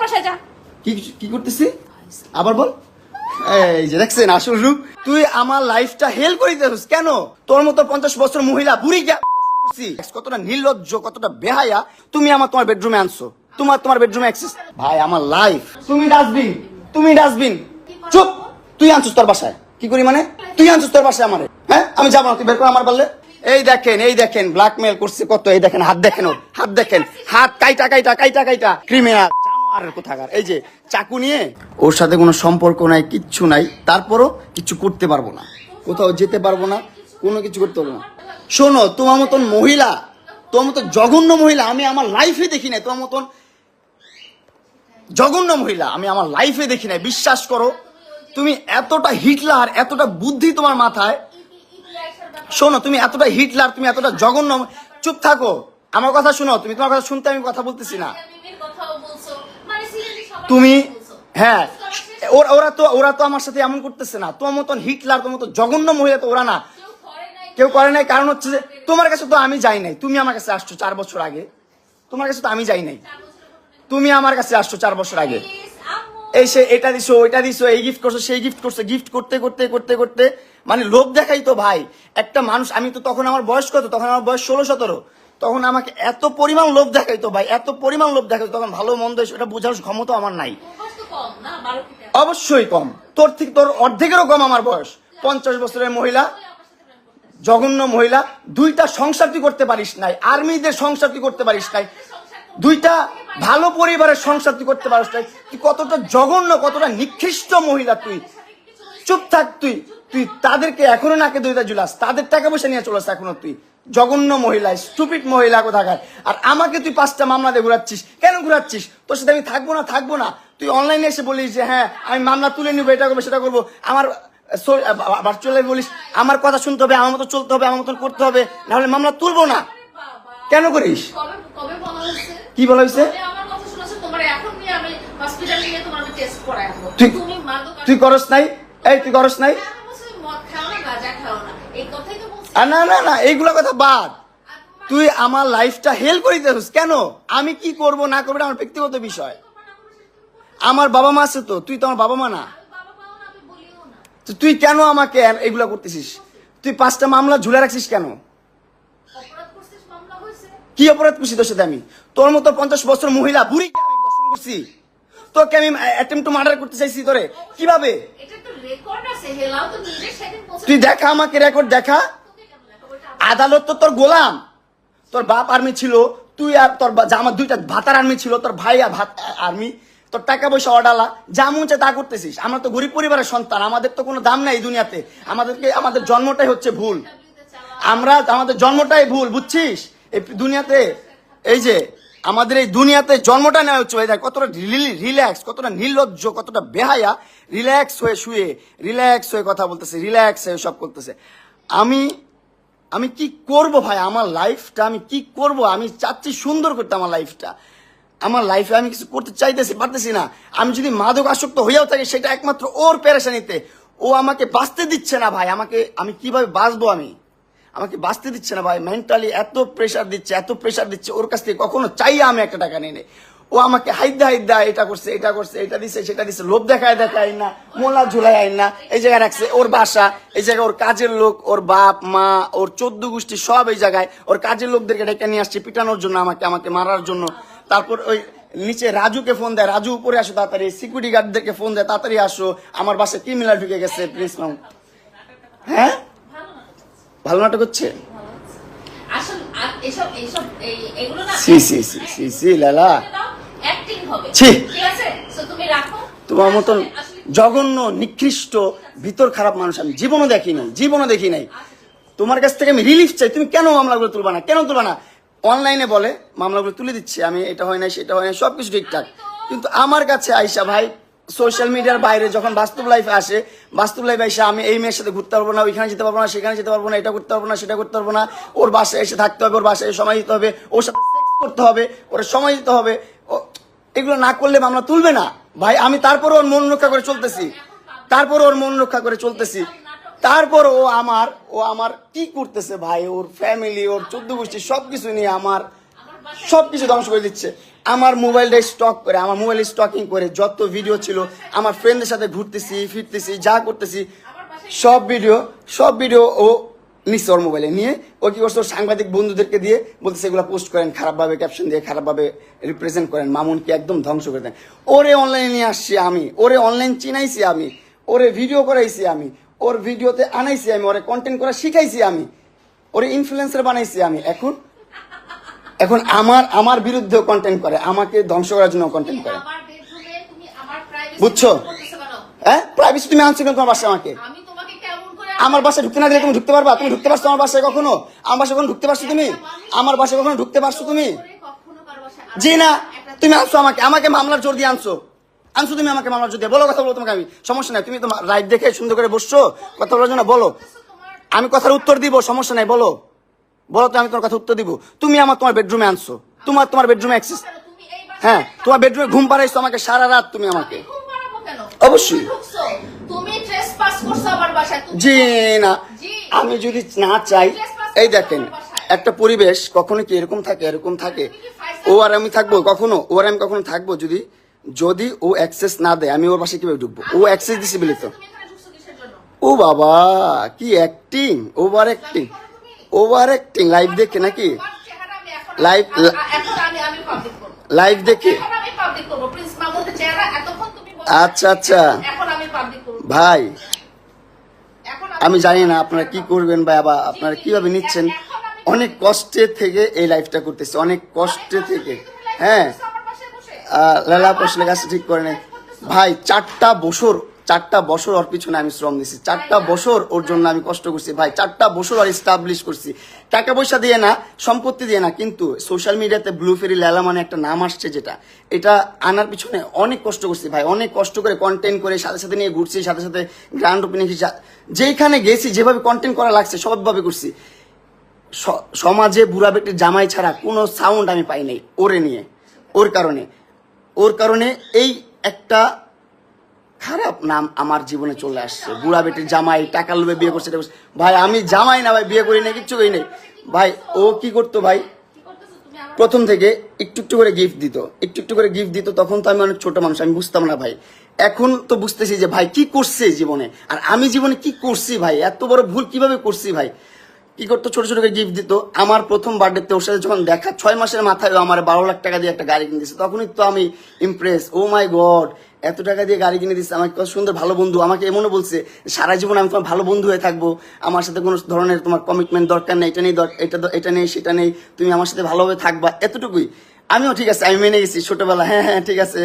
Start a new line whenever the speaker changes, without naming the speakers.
বাসায় যা।
কি কি করতেছি আবার বল। এই যে দেখছেন আসল রূপ। তুই আমার লাইফটা হেল করে দিতেছিস কেন? তোর মতো 50 বছর মহিলা বুড়ি কতটা নির্লজ্জ, কতটা বেহায়া। তুমি তোমার বেডরুমে আনছো, তোমার বেডরুমে অ্যাক্সেস। ভাই আমার লাইফ, তুমি ডাস্টবিন। চুপ। তুই আনছিস তোর বাসায়, কি করি মানে? তুই আনছিস তোর বাসায় আমারে? হ্যাঁ আমি যাবো না, তুই বের করে আমার পারলে। এই দেখেন ব্ল্যাকমেল করছে কত। এই দেখেন হাত, দেখেন ওর হাত, দেখেন হাত কাইটা ক্রিমিনাল জানোয়ারের কোথাকার। এই যে চাকু নিয়ে, ওর সাথে কোনো সম্পর্ক নাই, কিচ্ছু নাই, তারপরও কিছু করতে পারবো না, কোথাও যেতে পারবো না, কোনো কিছু করতে পারবো না। শোনো, তোমার মতন মহিলা, তোমার মতো জঘন্য মহিলা আমি আমার লাইফে দেখি নাই। তোমার মতন জঘন্য মহিলা আমি আমার লাইফে দেখি নাই। বিশ্বাস করো, তুমি এতটা হিটলার, এতটা বুদ্ধি তোমার মাথায়। শোনো, তুমি এতটা হিটলার, তুমি এতটা জঘন্য। চুপ থাকো, আমার কথা শুনো। তুমি তোমার কথা শুনতে, আমি কথা বলতেছি না। তুমি হ্যাঁ, ওরা তো আমার সাথে এমন করতেছে না। তোমার মতন হিটলার, তোমার মতো জঘন্য মহিলা তো ওরা না, কেউ করে নাই। কারণ হচ্ছে যে তোমার কাছে তো আমি যাই নাই। তুমি আমার কাছে আসছো 4 বছর আগে, তোমার কাছে তো আমি যাই নাই। তুমি আমার কাছে আসছো 4 বছর আগে। এই সে এটা দিছো, ওইটা দিছো, এই গিফট করছো, সেই গিফট করছো। গিফট করতে করতে করতে করতে মানে লোভ দেখাই তো ভাই একটা মানুষ। আমি তো তখন, আমার বয়স কত? তখন আমার বয়স 16-17। তখন আমাকে এত পরিমাণ লোভ দেখাইতো ভাই, এত পরিমাণ লোভ দেখাইতো। তখন ভালো মন্দ সেটা বোঝার ক্ষমতা আমার নাই। অবশ্যই কম, তোর অর্ধেকেরও কম আমার বয়স। 50 বছরের মহিলা, জঘন্য মহিলা। 2টা সংসার তুই করতে পারিস নাই, আর্মিদের সংসার তুই করতে পারিস নাই, 2টা ভালো পরিবারের সংসার তুই করতে পারিস নাই। তুই কতটা জঘন্য, কতটা নিকৃষ্ট মহিলা তুই। চুপ থাক তুই। তুই তাদেরকে এখনো নাকে দইটা ঝুলাস, তাদের টাকা পয়সা নিয়ে চলাস এখনো তুই। জঘন্য মহিলা, স্টুপিড মহিলা কোথাকার। আর আমাকে তুই 5টা মামলা দিয়ে ঘুরাচ্ছিস। কেন ঘুরাচ্ছিস? তোর সাথে আমি থাকবো না। তুই অনলাইনে এসে বলিস যে হ্যাঁ আমি মামলা তুলে নিবো, এটা করবো সেটা করবো। আমার ভার্চুয়ালি বলিস আমার কথা শুনতে হবে, আমার মতো চলতে হবে, আমার মতন করতে হবে, নাহলে মামলা তুলবো না। কেন করিস? কি বলা হয়েছে? তুই করস নাই? এই তুই করস নাই? না এইগুলা কথা বাদ। তুই আমার লাইফটা হেল করে দিতেছিস কেন? আমি কি করব না করবো আমার ব্যক্তিগত বিষয়। আমার বাবা মা আছে তো, তুই তো আমার বাবা মা না। তুই কেন আমাকে এগুলা করতেছিস? তুই 5টা মামলা ঝুলে রাখছিস কেন? কি অপরাধ করছি তোর সাথে আমি? তোর মতো 50 বছর মহিলা বুড়ি আমি দর্শন করছি? তোকে আমি অ্যাটেম্প্ট টু মার্ডার করতে চাইছি তোরে কিভাবে? তুই দেখা, আমাকে রেকর্ড দেখা। আদালত তো তোর গোলাম। তোর বাপ আর্মি ছিল, তুই আর তোর আমার 2টা ভাতার আর্মি ছিল, তোর ভাই আর আর্মি। তোর টাকা পয়সা অডালা, যা মন চায় তা করতেছিস। আমরা তো গরিব পরিবারের সন্তান, আমাদের তো কোনো দাম নাই এই দুনিয়াতে। আমাদের জন্মটাই হচ্ছে ভুল। আমাদের জন্মটাই ভুল, বুঝছিস? এই দুনিয়াতে, এই যে আমাদের এই দুনিয়াতে জন্মটা নেওয়া হচ্ছে। ভাই কতটা রিল্যাক্স, কতটা নির্লজ্জ, কতটা বেহায়া। রিল্যাক্স হয়ে শুয়ে, রিল্যাক্স হয়ে কথা বলতেছে, রিল্যাক্স হয়ে সব করতেছে। আমি কি করব ভাই? আমার লাইফটা আমি কি করব? আমি চাচ্ছি সুন্দর করতে আমার লাইফটা। আমার লাইফে আমি কিছু করতে পারতেছি না। আমি যদি মাদক আসক্ত হইয়াও থাকি, সেটা একমাত্র ওর পেরেশানিতে। ও আমাকে বাঁচতে দিচ্ছে না ভাই। আমি কিভাবে বাঁচবো? আমাকে বাঁচতে দিচ্ছে না ভাই। মেন্টালি এত প্রেশার দিচ্ছে। ওর কাছ থেকে কখনো চাইয়া আমি একটা টাকা নিয়ে নেই। ও আমাকে হাইদা এটা করছে, এটা দিছে, সেটা দিছে। লোভ দেখায় না, মোলা ঝুলাই আইন না। এই জায়গায় রাখছে ওর বাসা, এই জায়গায় ওর কাজের লোক, ওর বাপ মা, ওর 14 গোষ্ঠী সব এই জায়গায়। ওর কাজের লোকদেরকে ডেকে নিয়ে আসছে পিটানোর জন্য, আমাকে মারার জন্য। তারপর ওই নিচে রাজুকে ফোন দেয়, রাজু উপরে আসো তাড়াতাড়ি। সিকিউরিটি গার্ডদেরকে ফোন দেয়, তাড়াতাড়ি আসো, আমার বাসায় ক্রিমিনাল ঢুকে গেছে, প্লিজ নাও। হ্যাঁ, ভালো নাটক হচ্ছে। তোমার মতন জঘন্য, নিকৃষ্ট, ভিতর খারাপ মানুষ আমি জীবনও দেখি নাই। তোমার কাছ থেকে আমি রিলিফ চাই। তুমি কেন মামলাগুলো তুলবা না? অনলাইনে বলে মামলাগুলো তুলে দিচ্ছে, আমি এটা হয় না, সেটা হয় না, সবকিছু ঠিকঠাক। কিন্তু আমার কাছে আইসা ভাই, সোশ্যাল মিডিয়ার বাইরে যখন বাস্তব লাইফে আসে, আমি এই মেয়ের সাথে ঘুরতে পারবো না, ওইখানে যেতে পারবো না, সেখানে যেতে পারবো না, এটা করতে পারবো না, সেটা করতে পারবো না। ওর বাসায় এসে থাকতে হবে, ওর বাসায় সময় দিতে হবে, ওর সাথে সেক্স করতে হবে, ওর সময় দিতে হবে। এগুলো না করলে মামলা তুলবে না ভাই। আমি তারপর ওর মন রক্ষা করে চলতেছি। তারপর ও আমার কি করতেছে ভাই? ওর ফ্যামিলি, ওর 14 গোষ্ঠী সবকিছু নিয়ে আমার সবকিছু ধ্বংস করে দিচ্ছে। আমার মোবাইলটা স্টক করে, আমার মোবাইল স্টকিং করে যত ভিডিও ছিল, আমার ফ্রেন্ডদের সাথে ঘুরতেছি ফিরতেছি যা করতেছি সব ভিডিও ও নিচ্ছে ওর মোবাইলে নিয়ে। ও কি করছে, ওর সাংবাদিক বন্ধুদেরকে দিয়ে বলতেছে এগুলো পোস্ট করেন, খারাপভাবে ক্যাপশন দিয়ে খারাপভাবে রিপ্রেজেন্ট করেন, মামুনকে একদম ধ্বংস করে দেন। ওরে অনলাইনে নিয়ে আসছি আমি, ওরে অনলাইন চিনাইছি আমি, ওরে ভিডিও করাইছি আমি, ওর ভিডিওতে আনাইছি আমি, ওরে কন্টেন্ট করা শিখাইছি আমি, ওরে ইনফ্লুয়েন্সার বানাইছি আমি। এখন আমার বিরুদ্ধেও কন্টেন্ট করে, আমাকে ধ্বংস করার জন্য কন্টেন্ট করে, বুঝছো? হ্যাঁ, প্রাইভেসি তুমি আনছো কেন তোমার বাসায় আমাকে? আমার বাসায় ঢুকতে না দিলে তুমি ঢুকতে পারবা? তুমি ঢুকতে পারছো আমার বাসায় কখনো? আমার বাসায় কখনো ঢুকতে পারছো তুমি? আমার বাসায় কখনো ঢুকতে পারছো তুমি? জি না, তুমি আনছো আমাকে মামলার জোর দিয়ে আনছো তুমি আমাকে মামলার জোর দিয়ে। বলো কথা বলো, তোমাকে আমি সমস্যা নাই, তুমি তো রাইট দেখে সুন্দর করে বসছো কথা বলার জন্য, বলো আমি কথার উত্তর দিব, সমস্যা নাই, বলো তো আমি তোমার কথা উত্তর দিব। তুমি তোমার বেডরুমে আনছো, তোমার বেডরুমে অ্যাক্সেস, হ্যাঁ তোমার বেডরুমে ঘুম পাড়াইছো আমাকে সারা রাত তুমি আমাকে। অবশ্যই জি না, আমি যদি না চাই, এই দেখেন একটা পরিবেশ কখনো কি এরকম থাকে, ও আর আমি থাকবো কখনো, ও আর আমি কখনো থাকবো যদি ও অ্যাক্সেস না দেয়, আমি ওর বাসায় কিভাবে ঢুকবো? ও অ্যাক্সেস দিছে বলে তো। ও বাবা কি অ্যাক্টিং, ওভার অ্যাক্টিং লাইভ দেখে নাকি? লাইভ দেখে? আচ্ছা ভাই, আমি জানি না আপনারা কি করবেন বা আপনারা কিভাবে নিচ্ছেন। অনেক কষ্টে থেকে এই লাইফটা করতেছি, অনেক কষ্টে থেকে। হ্যাঁ, লালা পশলে গাছ ঠিক করে নেই ভাই। 4টা বছর ওর পিছনে আমি শ্রম দিচ্ছি, 4টা বছর ওর জন্য আমি কষ্ট করছি ভাই, 4টা বছর আর এস্টাবলিশ করছি, টাকা পয়সা দিয়ে না, সম্পত্তি দিয়ে না, কিন্তু সোশ্যাল মিডিয়াতে ব্লু ফেরি লেলা মানে একটা নাম আসছে, এটা আনার পিছনে অনেক কষ্ট করছি ভাই, অনেক কষ্ট করে কন্টেন্ট করে সাথে নিয়ে ঘুরছি, সাথে গ্র্যান্ড ওপেনিং যেখানে গেছি যেভাবে কন্টেন্ট করা লাগছে সবভাবে করছি। সমাজে বুড়া বেটির জামাই ছাড়া কোনো সাউন্ড আমি পাই নাই ওরে নিয়ে। ওর কারণে এই একটা খারাপ নাম আমার জীবনে চলে আসছে। বুড়া বেটির জামাই, টাকা লোভে বিয়ে করছে ভাই। আমি জামাই না ভাই, বিয়ে করি না, কিচ্ছু করি নাই ভাই। ও কি করতো ভাই, প্রথম থেকে একটু করে গিফট দিত, তখন তো আমি অনেক ছোট মানুষ, আমি বুঝতাম না ভাই। এখন তো বুঝতেছি যে ভাই কি করছে জীবনে, আর আমি জীবনে কি করছি ভাই, এত বড় ভুল কিভাবে করছি ভাই। কি করতো, ছোট করে গিফট দিত। আমার প্রথম বার্থডেতে ওর সাথে যখন দেখা, 6 মাসের মাথায় আমার 12 লাখ টাকা দিয়ে একটা গাড়ি কিনে দিচ্ছে, তখনই তো আমি ইমপ্রেস। ও মাই গড, এত টাকা দিয়ে গাড়ি কিনে দিচ্ছে আমাকে, কত সুন্দর ভালো বন্ধু। আমাকে এমনও বলছে সারা জীবন আমি তোমার ভালো বন্ধু হয়ে থাকবো, আমার সাথে কোনো ধরনের তোমার কমিটমেন্ট দরকার নেই, এটা নেই সেটা নেই, তুমি আমার সাথে ভালোভাবে থাকবা, এতটুকুই। আমিও ঠিক আছে, আমি মেনে গেছি ছোটবেলা, হ্যাঁ ঠিক আছে।